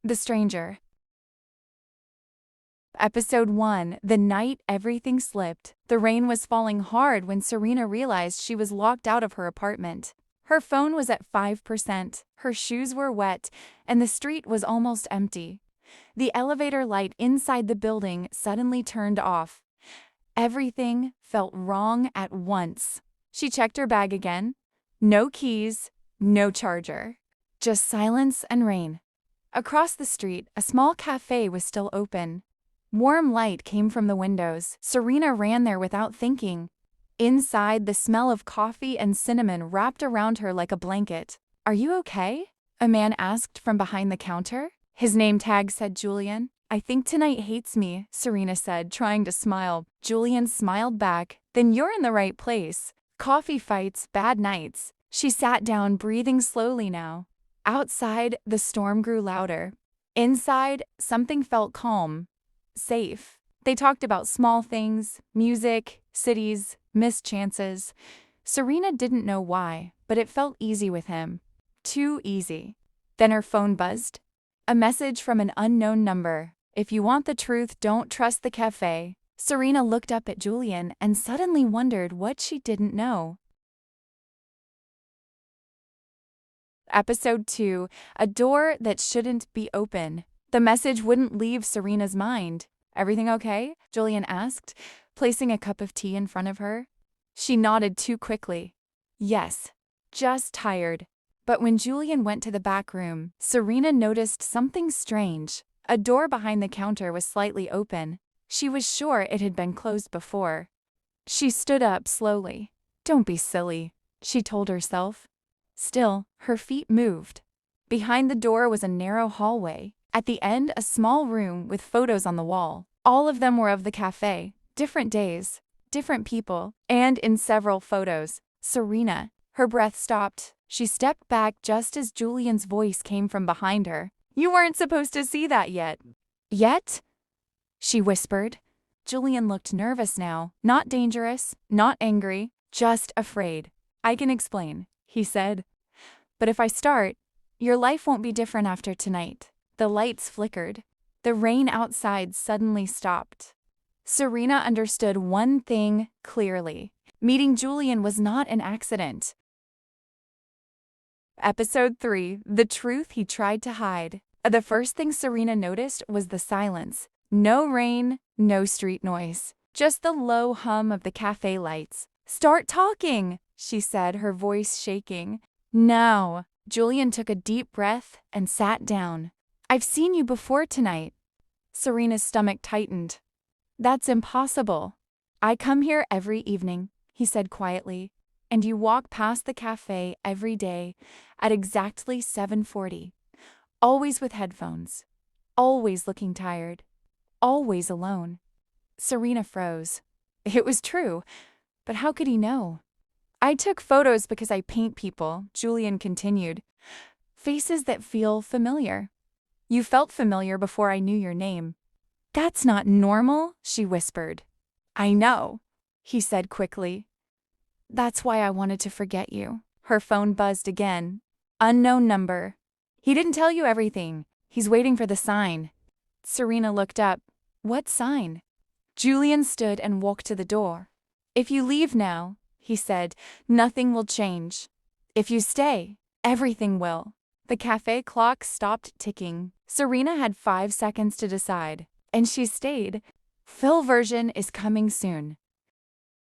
The Stranger. Episode 1. The night everything slipped. The rain was falling hard when Serena realized she was locked out of her apartment. Her phone was at 5%, her shoes were wet, and the street was almost empty. The elevator light inside the building suddenly turned off. Everything felt wrong at once. She checked her bag again. No keys, no charger. Just silence and rain. Across the street, a small cafe was still open. Warm light came from the windows. Serena ran there without thinking. Inside, the smell of coffee and cinnamon wrapped around her like a blanket. "Are you okay?" a man asked from behind the counter. His name tag said Julian. "I think tonight hates me," Serena said, trying to smile. Julian smiled back. "Then you're in the right place. Coffee fights, bad nights." She sat down, breathing slowly now. Outside, the storm grew louder. Inside, something felt calm. Safe. They talked about small things, music, cities, missed chances. Serena didn't know why, but it felt easy with him. Too easy. Then her phone buzzed. A message from an unknown number. "If you want the truth, don't trust the cafe." Serena looked up at Julian and suddenly wondered what she didn't know. Episode 2. A door that shouldn't be open. The message wouldn't leave Serena's mind. "Everything okay?" Julian asked, placing a cup of tea in front of her. She nodded too quickly. "Yes, just tired." But when Julian went to the back room, Serena noticed something strange. A door behind the counter was slightly open. She was sure it had been closed before. She stood up slowly. "Don't be silly," she told herself. Still, her feet moved. Behind the door was a narrow hallway. At the end, a small room with photos on the wall. All of them were of the cafe, different days, different people, and in several photos, Serena. Her breath stopped. She stepped back just as Julian's voice came from behind her. "You weren't supposed to see that yet." "Yet?" she whispered. Julian looked nervous now, not dangerous, not angry, just afraid. "I can explain," he said. "But if I start, your life won't be different after tonight." The lights flickered. The rain outside suddenly stopped. Serena understood one thing clearly. Meeting Julian was not an accident. Episode 3. The Truth He Tried to Hide. The first thing Serena noticed was the silence. No rain, no street noise. Just the low hum of the cafe lights. "Start talking," she said, her voice shaking. "No." Julian took a deep breath and sat down. "I've seen you before tonight." Serena's stomach tightened. "That's impossible." "I come here every evening," he said quietly, "and you walk past the cafe every day at exactly 7:40. Always with headphones. Always looking tired. Always alone." Serena froze. It was true, but how could he know? "I took photos because I paint people," Julian continued. "Faces that feel familiar. You felt familiar before I knew your name." "That's not normal," she whispered. "I know," he said quickly. "That's why I wanted to forget you." Her phone buzzed again. Unknown number. "He didn't tell you everything. He's waiting for the sign." Serena looked up. "What sign?" Julian stood and walked to the door. "If you leave now," he said, "nothing will change. If you stay, everything will." The cafe clock stopped ticking. Serena had 5 seconds to decide, and she stayed. Full version is coming soon.